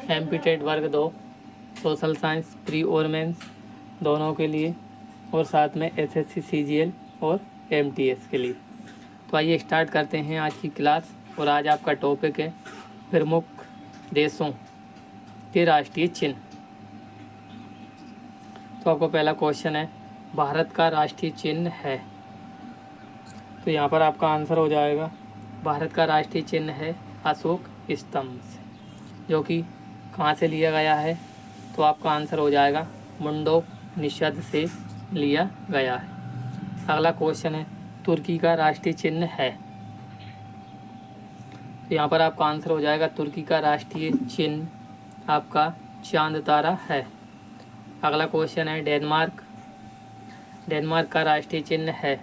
MP TET वर्ग 2, social science pre और mains दोनों के लिए, और साथ में SSC CGL और MTS के लिए। तो आइए स्टार्ट करते हैं आज की क्लास। और आज आपका टॉपिक है प्रमुख देशों के राष्ट्रीय चिन्ह। तो आपको पहला क्वेश्चन है, भारत का राष्ट्रीय चिन्ह है। तो यहाँ पर आपका आंसर हो जाएगा, भारत का राष्ट्रीय चिन्ह है अशोक स्तंभ से, जो कि कहाँ से लिया गया है। तो आपका आंसर हो जाएगा मुंडोपनिषद से लिया गया है। अगला क्वेश्चन है, तुर्की का राष्ट्रीय चिन्ह है। तो यहाँ पर आपका आंसर हो जाएगा, तुर्की का राष्ट्रीय चिन्ह आपका चांद तारा है। अगला क्वेश्चन है, डेनमार्क का राष्ट्रीय चिन्ह है।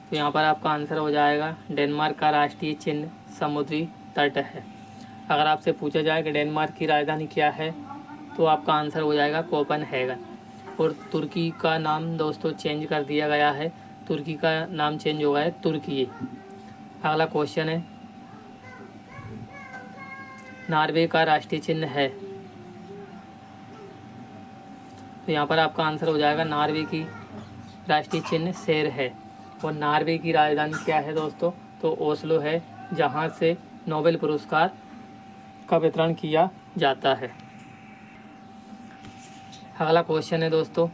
तो यहाँ पर आपका आंसर हो जाएगा, डेनमार्क का राष्ट्रीय चिन्ह समुद्री तट है। अगर आपसे पूछा जाए कि डेनमार्क की राजधानी क्या है, तो आपका आंसर हो जाएगा कोपेनहेगन। और तुर्की का नाम दोस्तों चेंज कर दिया गया है, तुर्की का नाम चेंज हो गया है तुर्की। अगला क्वेश्चन है, नॉर्वे का राष्ट्रीय चिन्ह है। तो यहाँ पर आपका आंसर हो जाएगा, नॉर्वे की राष्ट्रीय चिन्ह शेर है। और नॉर्वे की राजधानी क्या है दोस्तों, तो ओस्लो है, जहाँ से नोबेल पुरस्कार का वितरण किया जाता है। अगला क्वेश्चन है दोस्तों,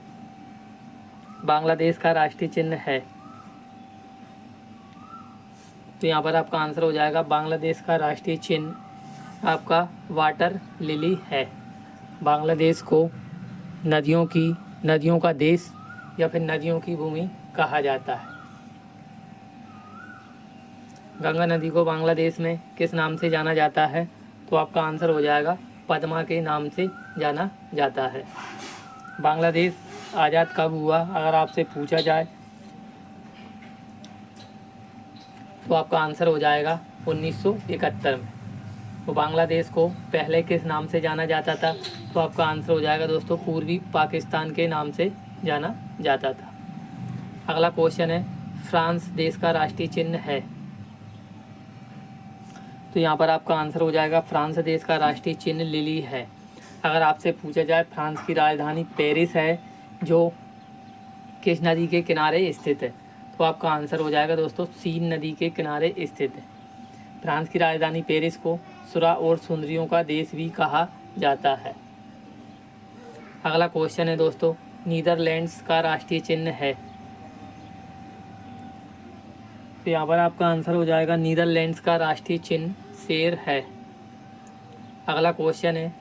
बांग्लादेश का राष्ट्रीय चिन्ह है। तो यहाँ पर आपका आंसर हो जाएगा, बांग्लादेश का राष्ट्रीय चिन्ह आपका वाटर लिली है। बांग्लादेश को नदियों का देश या फिर नदियों की भूमि कहा जाता है। गंगा नदी को बांग्लादेश में किस नाम से जाना जाता है, तो आपका आंसर हो जाएगा, पद्मा के नाम से जाना जाता है। बांग्लादेश आज़ाद कब हुआ, अगर आपसे पूछा जाए, तो आपका आंसर हो जाएगा 1971 में। तो बांग्लादेश को पहले किस नाम से जाना जाता था, तो आपका आंसर हो जाएगा दोस्तों, पूर्वी पाकिस्तान के नाम से जाना जाता था। अगला क्वेश्चन है, फ्रांस देश का राष्ट्रीय चिन्ह है। तो यहाँ पर आपका आंसर हो जाएगा, फ्रांस देश का राष्ट्रीय चिन्ह लिली है। अगर आपसे पूछा जाए, फ्रांस की राजधानी पेरिस है, जो किस नदी के किनारे स्थित है, तो आपका आंसर हो जाएगा दोस्तों, सीन नदी के किनारे स्थित है। फ्रांस की राजधानी पेरिस को सुरा और सुंदरियों का देश भी कहा जाता है। अगला क्वेश्चन है दोस्तों, नीदरलैंड्स का राष्ट्रीय चिन्ह है। तो यहाँ पर आपका आंसर हो जाएगा, नीदरलैंड्स का राष्ट्रीय चिन्ह शेर है। अगला क्वेश्चन है,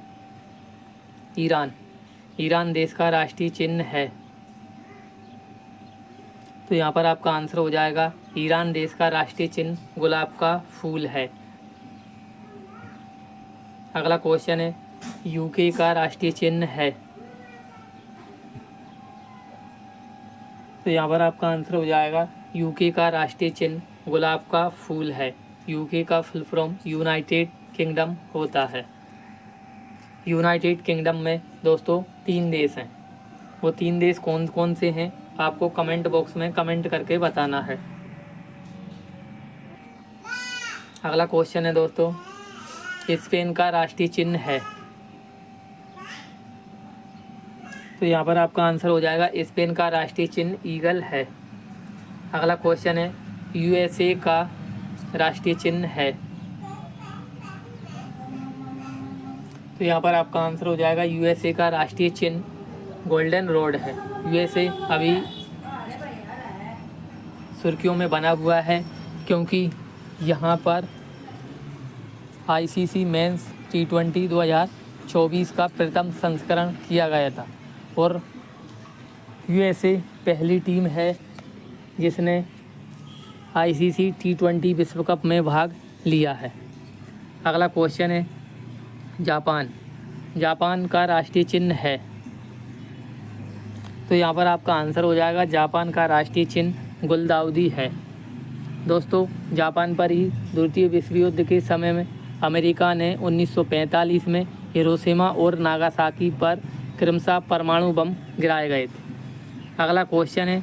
ईरान देश का राष्ट्रीय चिन्ह है। तो यहाँ पर आपका आंसर हो जाएगा, ईरान देश का राष्ट्रीय चिन्ह गुलाब का फूल है। अगला क्वेश्चन है, यूके का राष्ट्रीय चिन्ह है। तो यहाँ पर आपका आंसर हो जाएगा, यूके का राष्ट्रीय चिन्ह गुलाब का फूल है। यूके का फुल फॉर्म यूनाइटेड किंगडम होता है। यूनाइटेड किंगडम में दोस्तों 3 देश हैं। वो 3 देश कौन कौन से हैं, आपको कमेंट बॉक्स में कमेंट करके बताना है। अगला क्वेश्चन है दोस्तों, स्पेन का राष्ट्रीय चिन्ह है। तो यहाँ पर आपका आंसर हो जाएगा, स्पेन का राष्ट्रीय चिन्ह ईगल है। अगला क्वेश्चन है, USA का राष्ट्रीय चिन्ह है। तो यहाँ पर आपका आंसर हो जाएगा, USA का राष्ट्रीय चिन्ह गोल्डन रोड है। USA अभी सुर्खियों में बना हुआ है, क्योंकि यहाँ पर ICC मेंस T20 2024 का प्रथम संस्करण किया गया था। और USA पहली टीम है जिसने ICC T20 विश्व कप में भाग लिया है। अगला क्वेश्चन है, जापान का राष्ट्रीय चिन्ह है। तो यहाँ पर आपका आंसर हो जाएगा, जापान का राष्ट्रीय चिन्ह गुलदाउदी है। दोस्तों, जापान पर ही द्वितीय विश्व युद्ध के समय में अमेरिका ने 1945 में हिरोशिमा और नागासाकी पर क्रमशः परमाणु बम गिराए गए थे। अगला क्वेश्चन है,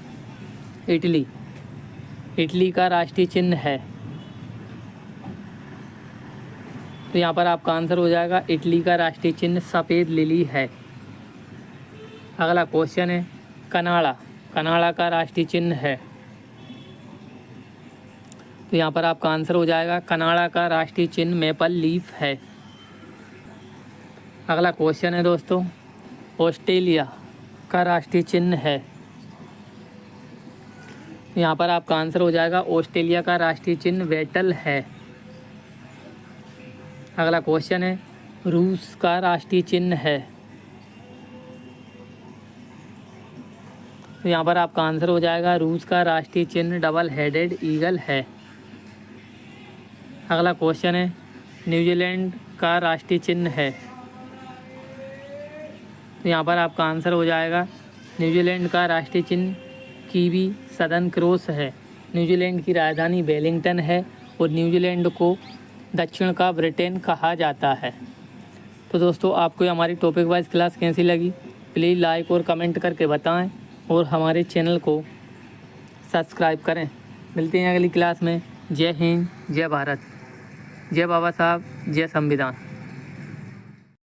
इटली का राष्ट्रीय चिन्ह है। तो यहाँ पर आपका आंसर हो जाएगा इटली का राष्ट्रीय चिन्ह सफ़ेद लिली है। अगला क्वेश्चन है कनाडा, कनाडा का राष्ट्रीय चिन्ह है। तो यहाँ पर आपका आंसर हो जाएगा कनाडा का राष्ट्रीय चिन्ह मेपल लीफ है। अगला क्वेश्चन है दोस्तों ऑस्ट्रेलिया का राष्ट्रीय चिन्ह है। तो यहाँ पर आपका आंसर हो जाएगा ऑस्ट्रेलिया का राष्ट्रीय चिन्ह वेटल है। अगला क्वेश्चन है रूस का राष्ट्रीय चिन्ह है। तो यहाँ पर आपका आंसर हो जाएगा रूस का राष्ट्रीय चिन्ह डबल हेडेड ईगल है। अगला क्वेश्चन है न्यूजीलैंड का राष्ट्रीय चिन्ह है। तो यहाँ पर आपका आंसर हो जाएगा न्यूजीलैंड का राष्ट्रीय चिन्ह कीवी सदर्न क्रॉस है। न्यूजीलैंड की राजधानी वेलिंगटन है और न्यूजीलैंड को दक्षिण का ब्रिटेन कहा जाता है। तो दोस्तों आपको हमारी टॉपिक वाइज क्लास कैसी लगी प्लीज़ लाइक और कमेंट करके बताएं और हमारे चैनल को सब्सक्राइब करें। मिलते हैं अगली क्लास में। जय हिंद, जय भारत, जय बाबा साहब, जय संविधान।